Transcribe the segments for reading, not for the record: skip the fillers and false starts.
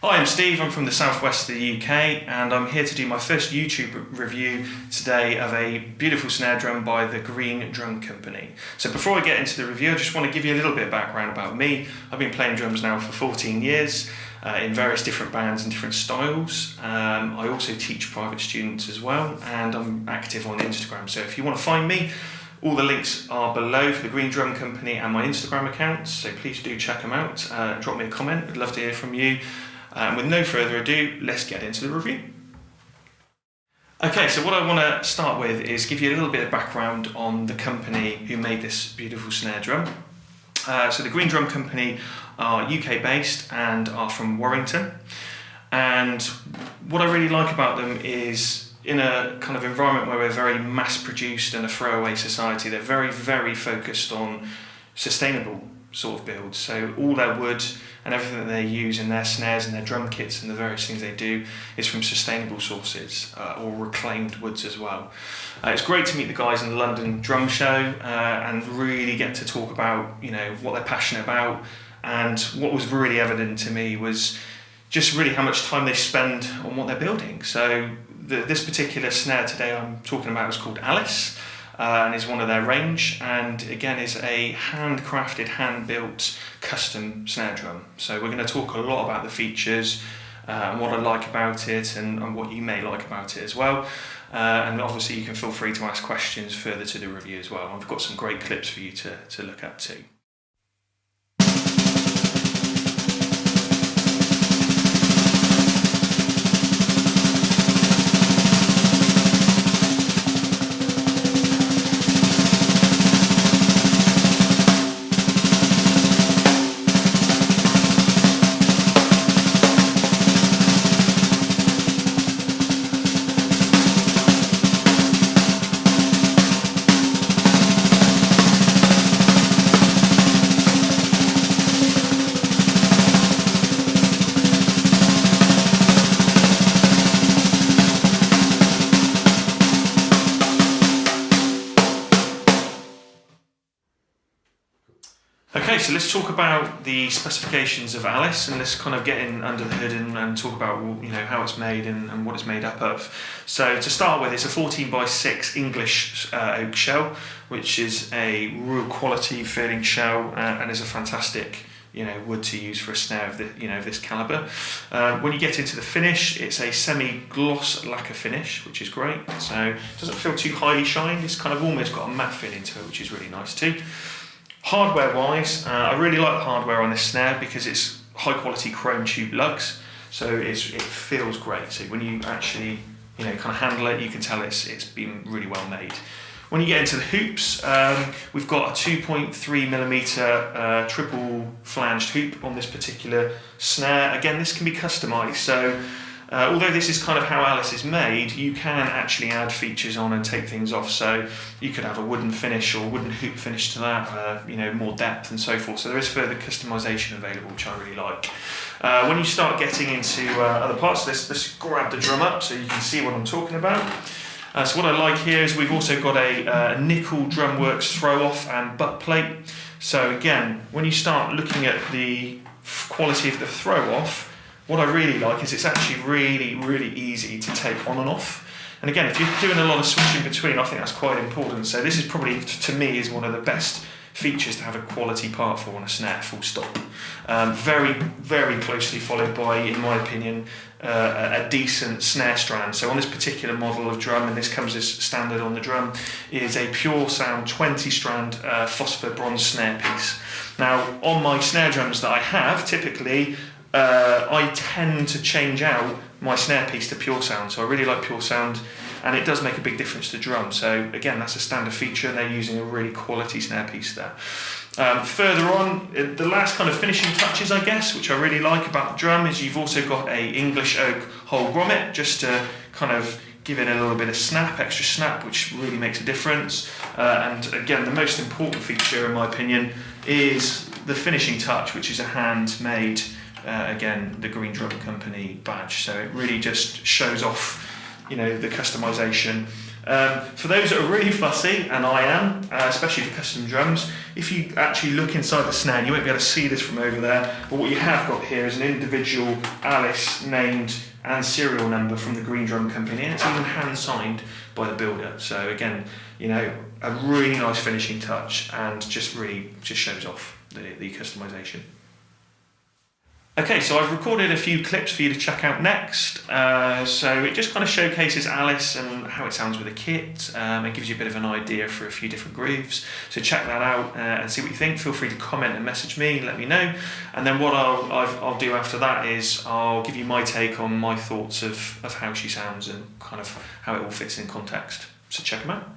Hi, I'm Steve, I'm from the southwest of the UK and I'm here to do my first YouTube review today of a beautiful snare drum by the Green Drum Company. So before I get into the review, I just want to give you a little bit of background about me. I've been playing drums now for 14 years in various different bands and different styles. I also teach private students as well, and I'm active on Instagram. So if you want to find me, all the links are below for the Green Drum Company and my Instagram accounts, so please do check them out. Drop me a comment, I'd love to hear from you. With no further ado, let's get into the review. Okay, so what I want to start with is give you a little bit of background on the company who made this beautiful snare drum. So the Green Drum Company are UK based and are from Warrington. And what I really like about them is, in a kind of environment where we're very mass produced and a throwaway society, they're very, very focused on sustainable sort of builds. So all their wood and everything that they use in their snares and their drum kits and the various things they do is from sustainable sources or reclaimed woods as well. It's great to meet the guys in the London Drum Show and really get to talk about, you know, what they're passionate about. And what was really evident to me was just really how much time they spend on what they're building. So this particular snare today I'm talking about is called Alice. And is one of their range, and again is a handcrafted, hand-built custom snare drum. So we're going to talk a lot about the features and what I like about it and what you may like about it as well. And obviously you can feel free to ask questions further to the review as well. I've got some great clips for you to look at too. Okay, so let's talk about the specifications of Alice, and let's kind of get in under the hood and talk about, you know, how it's made and what it's made up of. So to start with, it's a 14x6 English oak shell, which is a real quality feeling shell and is a fantastic, you know, wood to use for a snare of this caliber. When you get into the finish, it's a semi-gloss lacquer finish, which is great. So it doesn't feel too highly shined. It's kind of almost got a matte feel to it, which is really nice too. Hardware wise, I really like the hardware on this snare because it's high quality chrome tube lugs, so it feels great. So when you actually, you know, kind of handle it, you can tell it's been really well made. When you get into the hoops, we've got a 2.3mm triple flanged hoop on this particular snare. Again, this can be customized, so although this is kind of how Alice is made, you can actually add features on and take things off. So you could have a wooden finish or wooden hoop finish to that, you know, more depth and so forth. So there is further customization available, which I really like. When you start getting into other parts, let's grab the drum up so you can see what I'm talking about. So what I like here is we've also got a nickel Drumworks throw-off and butt plate. So again, when you start looking at the quality of the throw-off, what I really like is it's actually really, really easy to take on and off. And again, if you're doing a lot of switching between, I think that's quite important. So this is probably, to me, is one of the best features to have a quality part for on a snare, full stop. Very, very closely followed by, in my opinion, a decent snare strand. So on this particular model of drum, and this comes as standard on the drum, is a Pure Sound 20 strand phosphor bronze snare piece. Now, on my snare drums that I have, typically, I tend to change out my snare piece to Pure Sound, so I really like Pure Sound, and it does make a big difference to drum. So again, that's a standard feature. They're using a really quality snare piece there. Further on, the last kind of finishing touches, I guess, which I really like about the drum, is you've also got a English oak whole grommet, just to kind of give it a little bit of snap, extra snap, which really makes a difference. And again, the most important feature, in my opinion, is the finishing touch, which is a handmade, again, the Green Drum Company badge. So it really just shows off, you know, the customization For those that are really fussy, and I am, especially for custom drums, if you actually look inside the snare, you won't be able to see this from over there, but what you have got here is an individual Alice named and serial number from the Green Drum Company, and it's even hand signed by the builder. So again, you know, a really nice finishing touch, and just shows off the customization. Okay, so I've recorded a few clips for you to check out next. So it just kind of showcases Alice and how it sounds with a kit. It gives you a bit of an idea for a few different grooves. So check that out and see what you think. Feel free to comment and message me and let me know. And then what I'll do after that is I'll give you my take on my thoughts of how she sounds and kind of how it all fits in context. So check them out.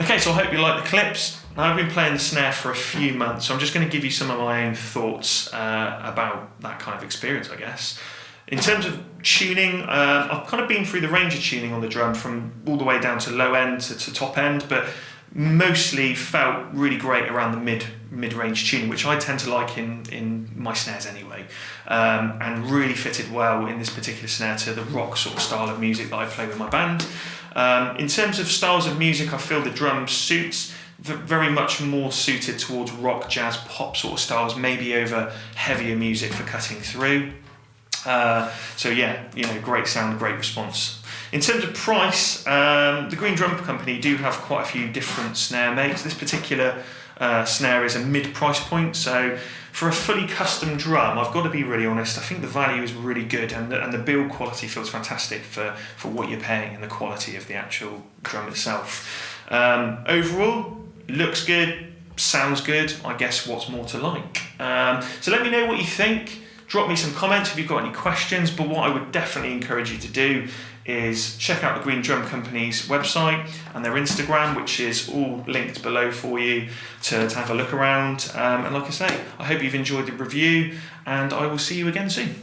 Okay, so I hope you like the clips. Now, I've been playing the snare for a few months, so I'm just going to give you some of my own thoughts about that kind of experience, I guess. In terms of tuning, I've kind of been through the range of tuning on the drum from all the way down to low end to top end, but mostly felt really great around the mid-range tuning, which I tend to like in my snares anyway, and really fitted well in this particular snare to the rock sort of style of music that I play with my band. In terms of styles of music, I feel the drum suits very much more suited towards rock, jazz, pop sort of styles, maybe over heavier music for cutting through. So yeah, you know, great sound, great response. In terms of price, the Green Drum Company do have quite a few different snare makes. This particular snare is a mid-price point, so for a fully custom drum, I've got to be really honest, I think the value is really good, and the build quality feels fantastic for what you're paying and the quality of the actual drum itself. Overall, looks good, sounds good. I guess what's more to like? So let me know what you think. Drop me some comments if you've got any questions, but what I would definitely encourage you to do is check out the Green Drum Company's website and their Instagram, which is all linked below for you to have a look around. And like I say, I hope you've enjoyed the review, and I will see you again soon.